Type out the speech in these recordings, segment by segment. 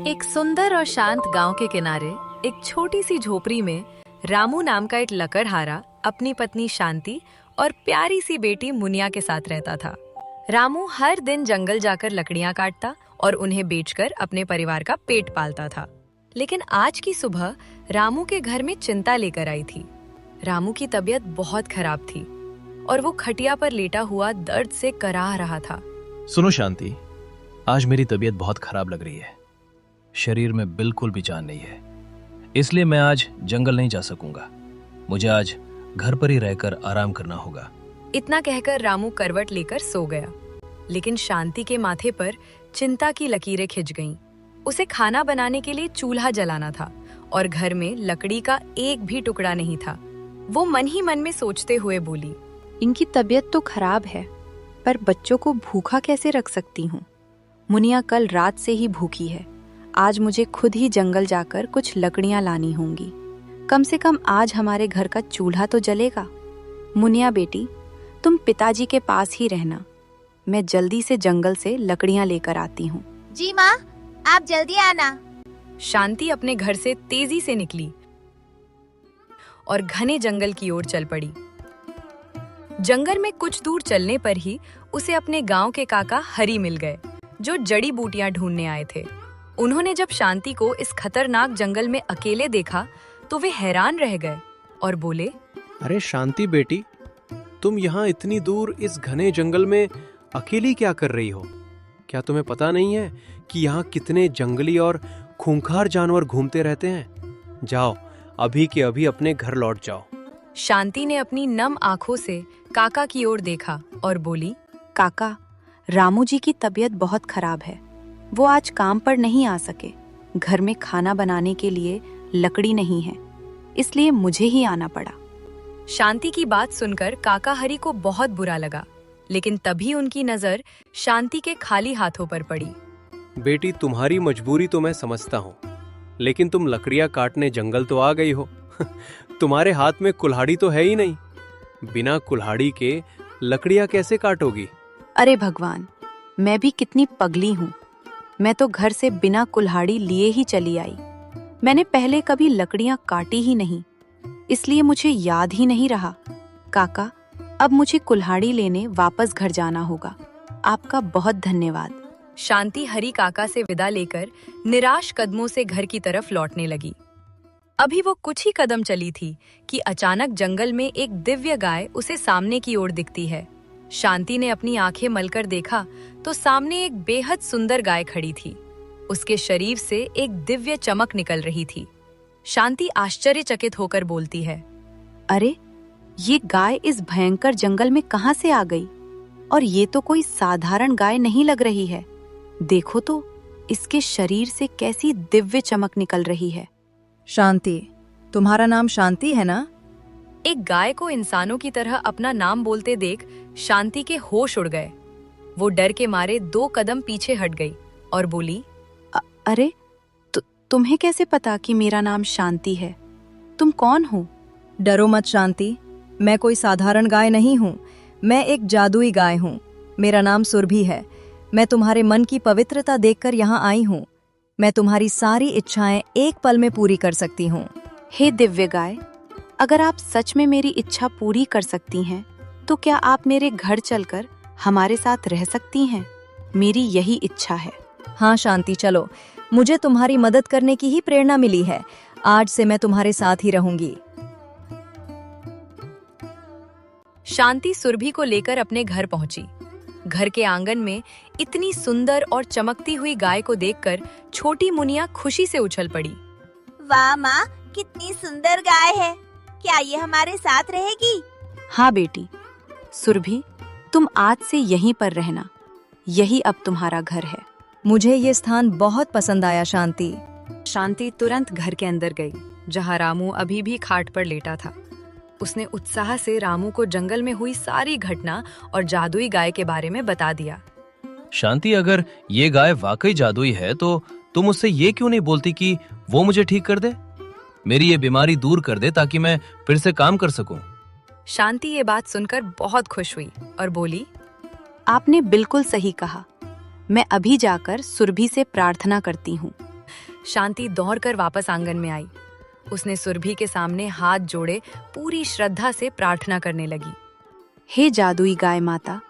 एक सुंदर और शांत गांव के किनारे एक छोटी सी झोपड़ी में रामू नाम का एक लकड़हारा अपनी पत्नी शांति और प्यारी सी बेटी मुनिया के साथ रहता था। रामू हर दिन जंगल जाकर लकड़ियां काटता और उन्हें बेचकर अपने परिवार का पेट पालता था। लेकिन आज की सुबह रामू के घर में चिंता लेकर आई थी। रामू की तबीयत बहुत खराब थी और वो खटिया पर लेटा हुआ दर्द से कराह रहा था। सुनो शांति, आज मेरी तबीयत बहुत खराब लग रही है। शरीर में बिल्कुल भी जान नहीं है, इसलिए मैं आज जंगल नहीं जा सकूंगा। मुझे आज घर पर ही रहकर आराम करना होगा। इतना कहकर रामू करवट लेकर सो गया। लेकिन शांति के माथे पर चिंता की लकीरें खिंच गईं। उसे खाना बनाने के लिए चूल्हा जलाना था और घर में लकड़ी का एक भी टुकड़ा नहीं था। वो मन ही मन में सोचते हुए बोली, इनकी तबीयत तो खराब है, पर बच्चों को भूखा कैसे रख सकती हूँ। मुनिया कल रात से ही भूखी है। आज मुझे खुद ही जंगल जाकर कुछ लकड़ियां लानी होंगी। कम से कम आज हमारे घर का चूल्हा तो जलेगा। मुनिया बेटी, तुम पिताजी के पास ही रहना। मैं जल्दी से जंगल से लकड़ियां लेकर आती हूँ। जी माँ, आप जल्दी आना। शांति अपने घर से तेजी से निकली और घने जंगल की ओर चल पड़ी। जंगल में कुछ दूर चलने पर ही उसे अपने गांव के काका हरी मिल गए, जो जड़ी बूटियां ढूंढने आए थे। उन्होंने जब शांति को इस खतरनाक जंगल में अकेले देखा तो वे हैरान रह गए और बोले, अरे शांति बेटी, तुम यहाँ इतनी दूर इस घने जंगल में अकेली क्या कर रही हो? क्या तुम्हें पता नहीं है कि यहाँ कितने जंगली और खूंखार जानवर घूमते रहते हैं? जाओ, अभी के अभी अपने घर लौट जाओ। शांति ने अपनी नम आंखों से काका की ओर देखा और बोली, काका, रामू जी की तबीयत बहुत खराब है। वो आज काम पर नहीं आ सके। घर में खाना बनाने के लिए लकड़ी नहीं है, इसलिए मुझे ही आना पड़ा। शांति की बात सुनकर काका हरी को बहुत बुरा लगा, लेकिन तभी उनकी नजर शांति के खाली हाथों पर पड़ी। बेटी, तुम्हारी मजबूरी तो मैं समझता हूँ, लेकिन तुम लकड़ियाँ काटने जंगल तो आ गई हो। तुम्हारे हाथ में कुल्हाड़ी तो है ही नहीं। बिना कुल्हाड़ी के लकड़ियाँ कैसे काटोगी? अरे भगवान, मैं भी कितनी पगली हूँ। मैं तो घर से बिना कुल्हाड़ी लिए ही चली आई। मैंने पहले कभी लकड़ियां काटी ही नहीं, इसलिए मुझे याद ही नहीं रहा। काका, अब मुझे कुल्हाड़ी लेने वापस घर जाना होगा। आपका बहुत धन्यवाद। शांति हरी काका से विदा लेकर निराश कदमों से घर की तरफ लौटने लगी। अभी वो कुछ ही कदम चली थी कि अचानक जंगल में एक दिव्य गाय उसे सामने की ओर दिखती है। शांति ने अपनी आंखें मलकर देखा तो सामने एक बेहद सुंदर गाय खड़ी थी। उसके शरीर से एक दिव्य चमक निकल रही थी। शांति आश्चर्यचकित होकर बोलती है, अरे, ये गाय इस भयंकर जंगल में कहाँ से आ गई? और ये तो कोई साधारण गाय नहीं लग रही है। देखो तो, इसके शरीर से कैसी दिव्य चमक निकल रही है। शांति, तुम्हारा नाम शांति है ना? एक गाय को इंसानों की तरह अपना नाम बोलते देख शांति के होश उड़ गए। वो डर के मारे 2 कदम पीछे हट गई और बोली, अरे, तुम्हें कैसे पता कि मेरा नाम शांति है? तुम कौन हो? डरो मत शांति, मैं कोई साधारण गाय नहीं हूँ। मैं एक जादुई गाय हूँ। मेरा नाम सुरभि है। मैं तुम्हारे मन की पवित्रता देखकर यहाँ आई हूँ। मैं तुम्हारी सारी इच्छाएं एक पल में पूरी कर सकती हूँ। हे दिव्य गाय, अगर आप सच में मेरी इच्छा पूरी कर सकती हैं, तो क्या आप मेरे घर चलकर हमारे साथ रह सकती हैं? मेरी यही इच्छा है। हाँ शांति, चलो। मुझे तुम्हारी मदद करने की ही प्रेरणा मिली है। आज से मैं तुम्हारे साथ ही रहूंगी। शांति सुरभि को लेकर अपने घर पहुंची। घर के आंगन में इतनी सुंदर और चमकती हुई गाय को देखकर छोटी मुनिया खुशी से उछल पड़ी। वाह माँ, कितनी सुंदर गाय है। क्या ये हमारे साथ रहेगी? हाँ बेटी, सुरभि, तुम आज से यहीं पर रहना। यही अब तुम्हारा घर है। मुझे ये स्थान बहुत पसंद आया शांति। शांति तुरंत घर के अंदर गई, जहाँ रामू अभी भी खाट पर लेटा था। उसने उत्साह से रामू को जंगल में हुई सारी घटना और जादुई गाय के बारे में बता दिया। शांति, अगर ये गाय वाकई जादुई है तो तुम उससे ये क्यों नहीं बोलती कि वो मुझे ठीक कर दे? मेरी ये बीमारी दूर कर दे ताकि मैं फिर से काम कर सकूं। शांति ये बात सुनकर बहुत खुश हुई और बोली, आपने बिल्कुल सही कहा। मैं अभी जाकर सुरभि से प्रार्थना करती हूँ। शांति दौड़कर वापस आंगन में आई। उसने सुरभि के सामने हाथ जोड़े पूरी श्रद्धा से प्रार्थना करने लगी। हे जादुई गाय माता,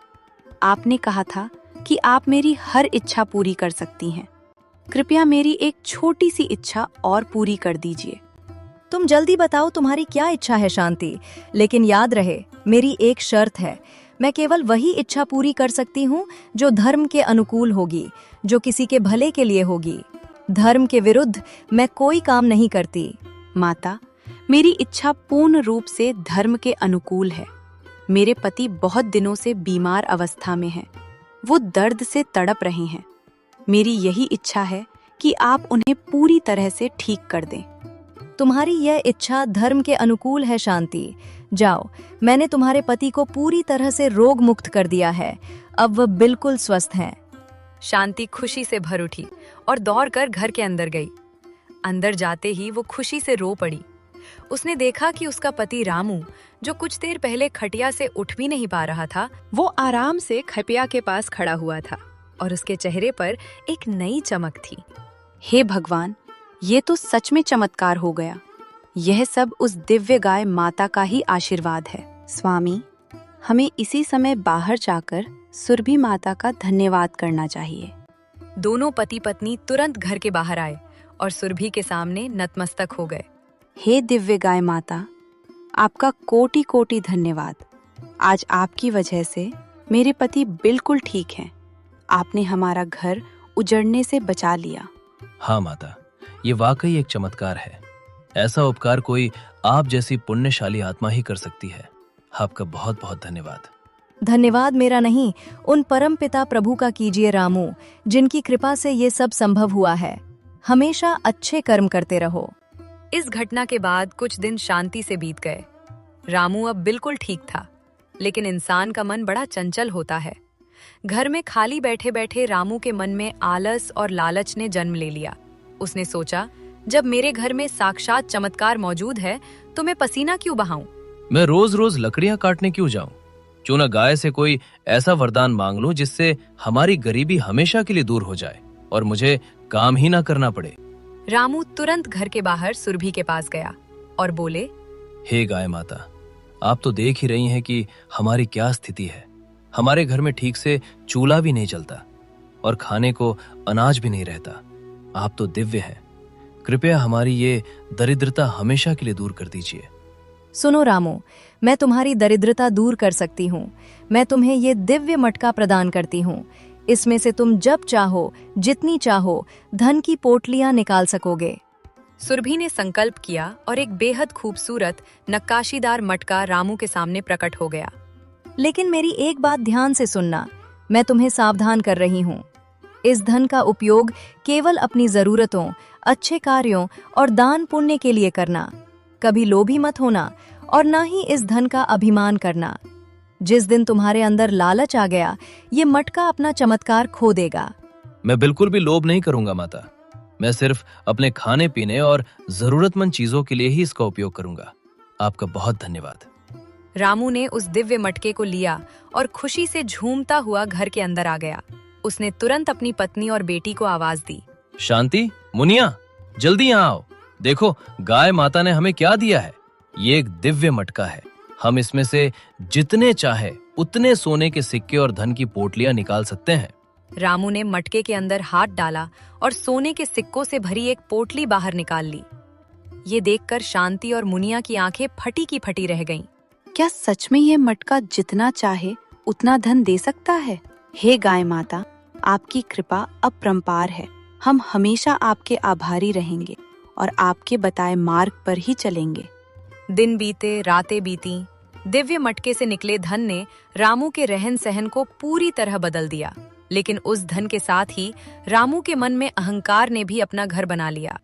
आपने कहा था कि आप मेरी हर इच्छा पूरी कर सकती हैं। कृपया मेरी एक छोटी सी इच्छा और पूरी कर दीजिए। तुम जल्दी बताओ तुम्हारी क्या इच्छा है शांति, लेकिन याद रहे मेरी एक शर्त है। मैं केवल वही इच्छा पूरी कर सकती हूँ जो धर्म के अनुकूल होगी, जो किसी के भले के लिए होगी। धर्म के विरुद्ध मैं कोई काम नहीं करती। माता, मेरी इच्छा पूर्ण रूप से धर्म के अनुकूल है। मेरे पति बहुत दिनों से बीमार अवस्था में हैं। वो दर्द से तड़प रहे हैं। मेरी यही इच्छा है कि आप उन्हें पूरी तरह से ठीक कर दें। तुम्हारी यह इच्छा धर्म के अनुकूल है शांति। जाओ, मैंने तुम्हारे पति को पूरी तरह से रोग मुक्त कर दिया है। अब वह बिल्कुल स्वस्थ हैं। शांति खुशी से भर उठी और दौड़कर घर के अंदर गई। अंदर जाते ही वो खुशी से रो पड़ी। उसने देखा कि उसका पति रामू, जो कुछ देर पहले खटिया से उठ भी नहीं पा रहा था, वो आराम से खटिया के पास खड़ा हुआ था और उसके चेहरे पर एक नई चमक थी। हे भगवान, ये तो सच में चमत्कार हो गया। यह सब उस दिव्य गाय माता का ही आशीर्वाद है। स्वामी, हमें इसी समय बाहर जाकर सुरभि माता का धन्यवाद करना चाहिए। दोनों पति पत्नी तुरंत घर के बाहर आए और सुरभि के सामने नतमस्तक हो गए। हे दिव्य गाय माता, आपका कोटि कोटि धन्यवाद। आज आपकी वजह से मेरे पति बिल्कुल ठीक हैं। आपने हमारा घर उजड़ने से बचा लिया। हाँ माता, ये वाकई एक चमत्कार है। ऐसा उपकार कोई आप जैसी पुण्यशाली आत्मा ही कर सकती है। आपका बहुत बहुत धन्यवाद। धन्यवाद मेरा नहीं, उन परम पिता प्रभु का कीजिए रामू, जिनकी कृपा से ये सब संभव हुआ है। हमेशा अच्छे कर्म करते रहो। इस घटना के बाद कुछ दिन शांति से बीत गए। रामू अब बिल्कुल ठीक था, लेकिन इंसान का मन बड़ा चंचल होता है। घर में खाली बैठे बैठे रामू के मन में आलस और लालच ने जन्म ले लिया। उसने सोचा, जब मेरे घर में साक्षात चमत्कार मौजूद है तो मैं पसीना क्यों बहाऊं? मैं रोज रोज लकड़ियां काटने क्यों जाऊं? क्यों न गाय से कोई ऐसा वरदान मांग लूं जिससे हमारी गरीबी हमेशा के लिए दूर हो जाए और मुझे काम ही ना करना पड़े। रामू तुरंत घर के बाहर सुरभि के पास गया और बोले, हे गाय माता, आप तो देख ही रही हैं कि हमारी क्या स्थिति है। हमारे घर में ठीक से चूल्हा भी नहीं चलता और खाने को अनाज भी नहीं रहता। आप तो दिव्य हैं। कृपया हमारी ये दरिद्रता हमेशा के लिए दूर कर दीजिए। सुनो रामू, मैं तुम्हारी दरिद्रता दूर कर सकती हूँ। मैं तुम्हें ये दिव्य मटका प्रदान करती हूँ। इसमें से तुम जब चाहो, जितनी चाहो, धन की पोटलियां निकाल सकोगे। सुरभि ने संकल्प किया और एक बेहद खूबसूरत नक्काशीदार मटका रामू के सामने प्रकट हो गया। लेकिन मेरी एक बात ध्यान से सुनना, मैं तुम्हें सावधान कर रही हूँ। इस धन का उपयोग केवल अपनी जरूरतों, अच्छे कार्यों और दान पुण्य के लिए करना। कभी लोभी मत होना और न ही इस धन का अभिमान करना। जिस दिन तुम्हारे अंदर लालच आ गया, ये मटका अपना चमत्कार खो देगा। मैं बिल्कुल भी लोभ नहीं करूंगा माता। मैं सिर्फ अपने खाने पीने और जरूरतमंद चीजों के लिए ही इसका उपयोग करूंगा। आपका बहुत धन्यवाद। रामू ने उस दिव्य मटके को लिया और खुशी से झूमता हुआ घर के अंदर आ गया। उसने तुरंत अपनी पत्नी और बेटी को आवाज दी, शांति, मुनिया, जल्दी यहाँ आओ। देखो, गाय माता ने हमें क्या दिया है। ये एक दिव्य मटका है। हम इसमें से जितने चाहे उतने सोने के सिक्के और धन की पोटलियां निकाल सकते हैं। रामू ने मटके के अंदर हाथ डाला और सोने के सिक्कों से भरी एक पोटली बाहर निकाल ली। ये देखकर शांति और मुनिया की आंखें फटी की फटी रह गईं। क्या सच में ये मटका जितना चाहे उतना धन दे सकता है? हे गाय माता, आपकी कृपा अपरंपार है। हम हमेशा आपके आभारी रहेंगे और आपके बताए मार्ग पर ही चलेंगे। दिन बीते, रातें बीती। दिव्य मटके से निकले धन ने रामू के रहन सहन को पूरी तरह बदल दिया। लेकिन उस धन के साथ ही रामू के मन में अहंकार ने भी अपना घर बना लिया।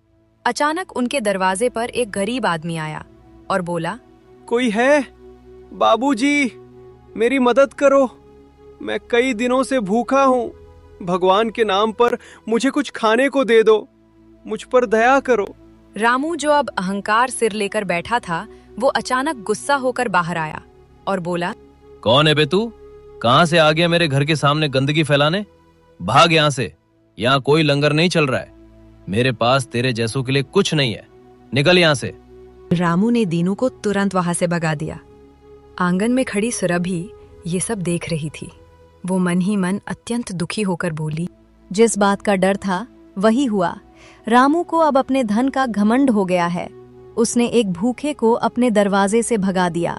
अचानक उनके दरवाजे पर एक गरीब आदमी आया और बोला, कोई है? बाबूजी, मेरी मदद करो। मैं कई दिनों से भूखा हूँ। भगवान के नाम पर मुझे कुछ खाने को दे दो। मुझ पर दया करो। रामू, जो अब अहंकार सिर लेकर बैठा था, वो अचानक गुस्सा होकर बाहर आया और बोला, कौन है बे तू? कहां से आ गया मेरे घर के सामने गंदगी फैलाने? भाग यहाँ से। यहाँ कोई लंगर नहीं चल रहा है। मेरे पास तेरे जैसों के लिए कुछ नहीं है, निकल यहां से। रामू ने दीनू को तुरंत वहां से भगा दिया। आंगन में खड़ी सुरभि ये सब देख रही थी। वो मन ही मन अत्यंत दुखी होकर बोली, जिस बात का डर था वही हुआ। रामू को अब अपने धन का घमंड हो गया है। उसने एक भूखे को अपने दरवाजे से भगा दिया।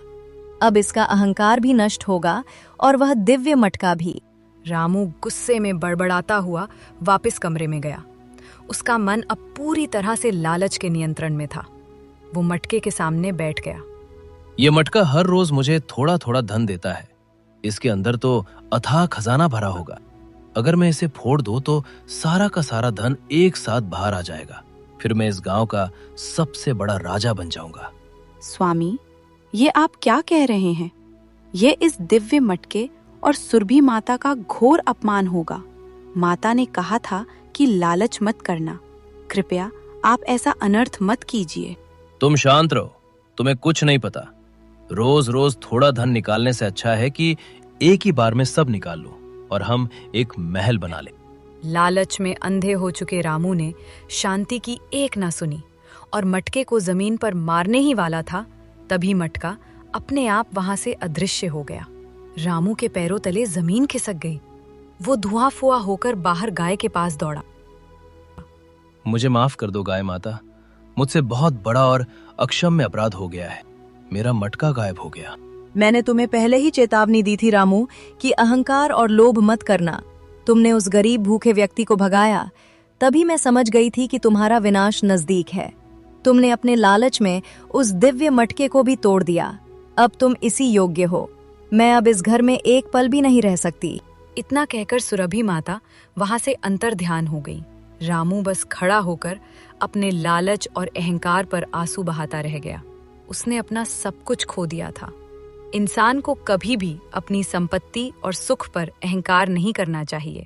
अब इसका अहंकार भी नष्ट होगा और वह दिव्य मटका भी। रामू गुस्से में बड़बड़ाता हुआ वापस कमरे में गया। उसका मन अब पूरी तरह से लालच के नियंत्रण में था। वो मटके के सामने बैठ गया। ये मटका हर रोज मुझे थोड़ा थोड़ा धन देता है। इसके अंदर तो अथाह खजाना भरा होगा। अगर मैं इसे फोड़ दूं तो सारा का सारा धन एक साथ बाहर आ जाएगा। फिर मैं इस गांव का सबसे बड़ा राजा बन जाऊंगा। स्वामी, ये आप क्या कह रहे हैं? ये इस दिव्य मटके और सुरभि माता का घोर अपमान होगा। माता ने कहा था कि लालच मत करना। कृपया आप ऐसा अनर्थ मत कीजिए। तुम शांत रहो, तुम्हें कुछ नहीं पता। रोज रोज थोड़ा धन निकालने से अच्छा है कि एक ही बार में सब निकाल लो और हम एक महल बना लें। लालच में अंधे हो चुके रामू ने शांति की एक ना सुनी और मटके को जमीन पर मारने ही वाला था। तभी मटका अपने आप वहां से अदृश्य हो गया। रामू के पैरों तले जमीन खिसक गई। वो धुआं फुआ होकर बाहर गाय के पास दौड़ा। मुझे माफ कर दो गाय माता, मुझसे बहुत बड़ा और अक्षम्य अपराध हो गया है। मेरा मटका गायब हो गया। मैंने तुम्हें पहले ही चेतावनी दी थी रामू कि अहंकार और लोभ मत करना। तुमने उस गरीब भूखे व्यक्ति को भगाया, तभी मैं समझ गई थी कि तुम्हारा विनाश नजदीक है। तुमने अपने लालच में उस दिव्य मटके को भी तोड़ दिया। अब तुम इसी योग्य हो। मैं अब इस घर में एक पल भी नहीं रह सकती। इतना कहकर सुरभि माता वहां से अंतर ध्यान हो गई। रामू बस खड़ा होकर अपने लालच और अहंकार पर आंसू बहाता रह गया। उसने अपना सब कुछ खो दिया था। इंसान को कभी भी अपनी संपत्ति और सुख पर अहंकार नहीं करना चाहिए।